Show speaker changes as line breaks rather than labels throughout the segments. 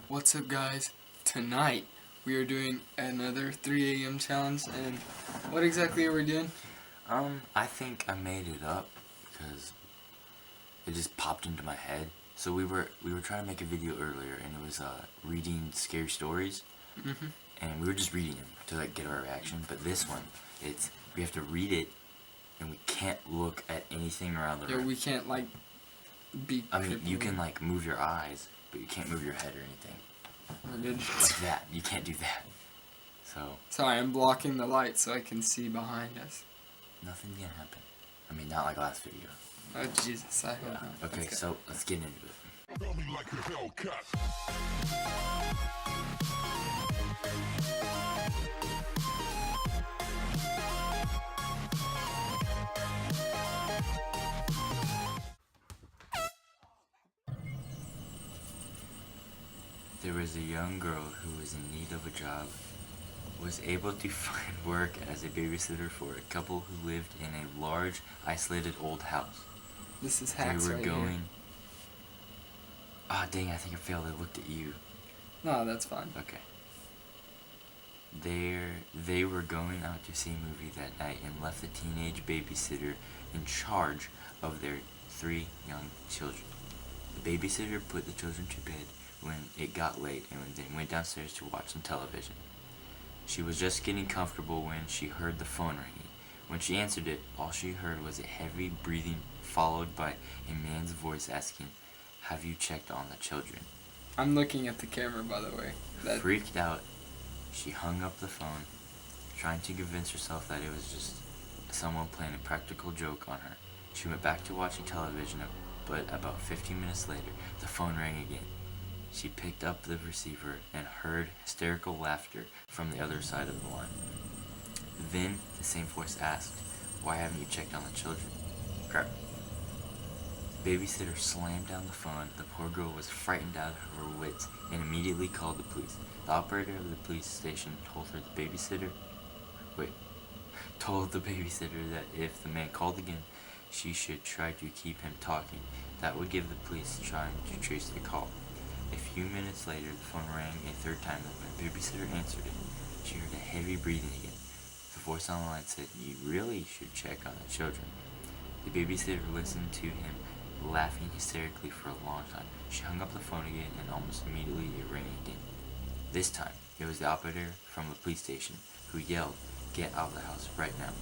What's up, guys? Tonight we are doing another 3 a.m. challenge, and what exactly are we doing?
I think I made it up because it just popped into my head. So we were trying to make a video earlier, and it was reading scary stories, and we were just reading them to like get our reaction. But this one, we have to read it, and we can't look at anything around the
Yeah,
room.
we can't like be.
I mean, you can like move your eyes, but you can't move your head or anything
We're good.
like that. You can't do that. So
Sorry, I'm blocking the light so I can see behind us.
nothing can happen. I mean, not like last video.
Oh Jesus, I hope
Yeah.
not.
Okay,
Let's go.
so let's get into it.
Tell me like a Hellcat.
There was a young girl who was in need of a job, was able to find work as a babysitter for a couple who lived in a large, isolated old house.
This is
They
hacks
were
right
going.
here.
Ah, dang! I think I failed. I looked at you.
No, that's fine.
Okay. They were going out to see a movie that night and left the teenage babysitter in charge of their 3 young children. The babysitter put the children to bed when it got late and then went downstairs to watch some television. She was just getting comfortable when she heard the phone ringing. When she answered it, all she heard was a heavy breathing followed by a man's voice asking, "Have you checked on the children?"
I'm looking at the camera, by the way.
Freaked out, she hung up the phone, trying to convince herself that it was just someone playing a practical joke on her. She went back to watching television, but about 15 minutes later, the phone rang again. She picked up the receiver and heard hysterical laughter from the other side of the line. Then the same voice asked, "Why haven't you checked on the children?" Crap. The babysitter slammed down the phone. The poor girl was frightened out of her wits and immediately called the police. The operator of the police station told the babysitter that if the man called again, she should try to keep him talking. That would give the police time to trace the call. A few minutes later, the phone rang a third time. When the babysitter answered it, she heard a heavy breathing again. The voice on the line said, "You really should check on the children." The babysitter listened to him, laughing hysterically for a long time. She hung up the phone again, and almost immediately it rang again. This time, it was the operator from the police station who yelled, "Get out of the house right now.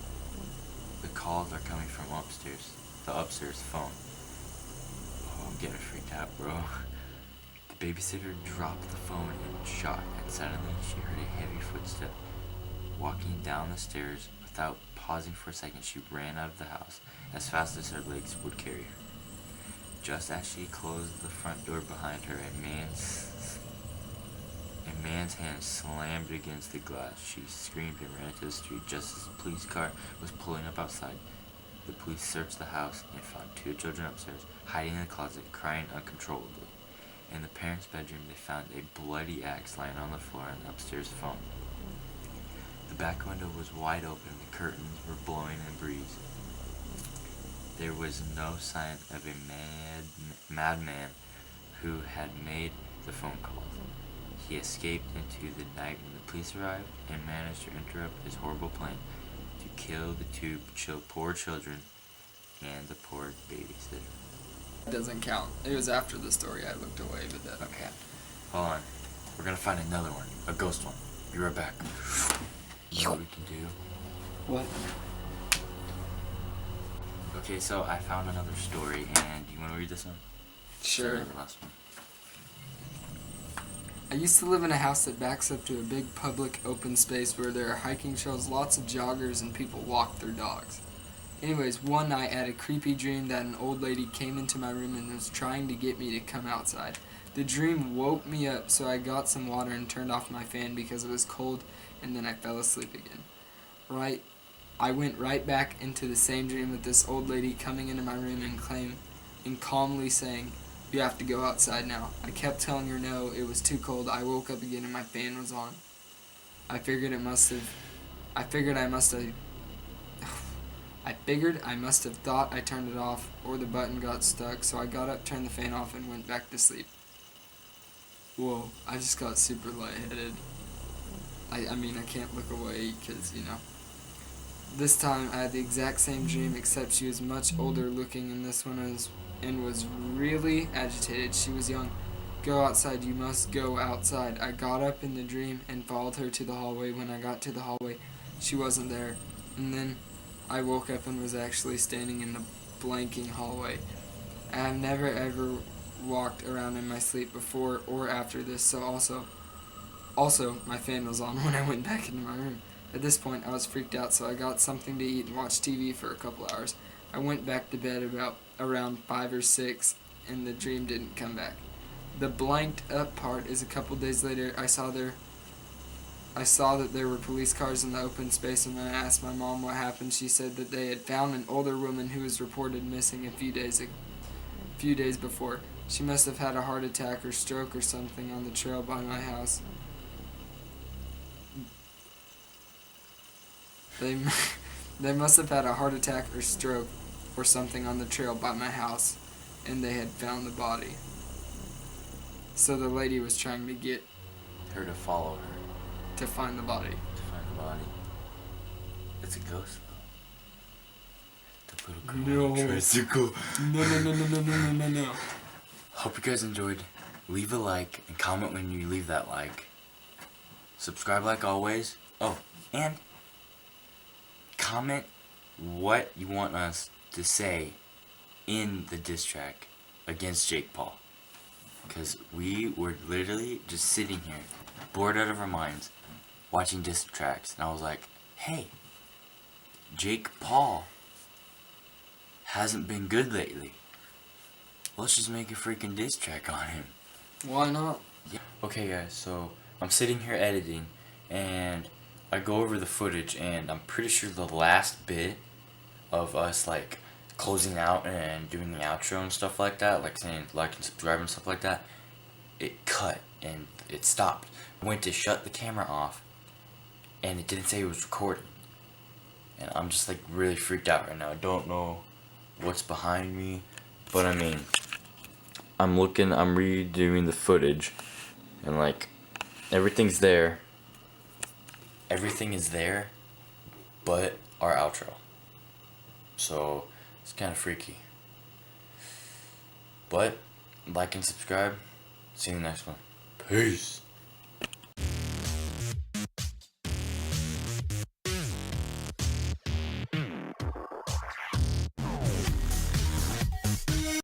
The calls are coming from upstairs, the upstairs phone." Oh, I'm getting freaked out, bro. The babysitter dropped the phone in shock, and suddenly she heard a heavy footstep walking down the stairs. Without pausing for a second, she ran out of the house as fast as her legs would carry her. Just as she closed the front door behind her, a man's hand slammed against the glass. She screamed and ran to the street just as the police car was pulling up outside. The police searched the house and found 2 children upstairs, hiding in the closet, crying uncontrollably. In the parents' bedroom, they found a bloody axe lying on the floor and the upstairs phone. The back window was wide open, the curtains were blowing in a breeze. There was no sign of a madman who had made the phone calls. He escaped into the night when the police arrived and managed to interrupt his horrible plan to kill the 2 poor children and the poor babysitter.
It doesn't count. It was after the story I looked away, but that don't
Okay.
count.
Hold on. We're gonna find another one. A ghost one. Be right back. You know what we can do?
What?
Okay, so I found another story, and you want to read this one?
Sure.
The last one.
I used to live in a house that backs up to a big public open space where there are hiking trails, lots of joggers, and people walk their dogs. Anyways, one night I had a creepy dream that an old lady came into my room and was trying to get me to come outside. The dream woke me up, so I got some water and turned off my fan because it was cold, and then I fell asleep again. I went right back into the same dream with this old lady coming into my room and calmly saying, "You have to go outside now." I kept telling her no, it was too cold. I woke up again and my fan was on. I figured I must have thought I turned it off or the button got stuck, so I got up, turned the fan off, and went back to sleep. Whoa, I just got super lightheaded. I mean, I can't look away because, This time I had the exact same dream, except she was much older looking, and this one was really agitated. She was young. Go outside, you must go outside. I got up in the dream and followed her to the hallway. When I got to the hallway, she wasn't there. And then I woke up and was actually standing in the blanking hallway. I have never ever walked around in my sleep before or after this, so also my fan was on when I went back into my room. At this point, I was freaked out, so I got something to eat and watched TV for a couple hours. I went back to bed about around 5 or 6, and the dream didn't come back. The blanked up part is a couple days later. I saw that there were police cars in the open space, and when I asked my mom what happened, she said that they had found an older woman who was reported missing a few days before. She must have had a heart attack or stroke or something on the trail by my house. They they must have had a heart attack or stroke or something on the trail by my house, and they had found the body. So the lady was trying to get
Her to follow her
to find the body.
to find the body. It's a ghost though. The little girl
No.
tricycle.
No.
Hope you guys enjoyed. Leave a like and comment when you leave that like. Subscribe like always. Oh, and comment what you want us to say in the diss track against Jake Paul. Because we were literally just sitting here, bored out of our minds, watching diss tracks. And I was like, hey, Jake Paul hasn't been good lately. Let's just make a freaking diss track on him.
Why not?
Yeah. Okay guys, so I'm sitting here editing and I go over the footage and I'm pretty sure the last bit of us like closing out and doing the outro and stuff like that, like saying like and subscribe and stuff like that, it cut and it stopped. I went to shut the camera off and it didn't say it was recording. And I'm just like really freaked out right now. I don't know what's behind me, but I mean, I'm redoing the footage and like everything's there. Everything is there but our outro. So it's kind of freaky. But like and subscribe. See you in the next one. Peace.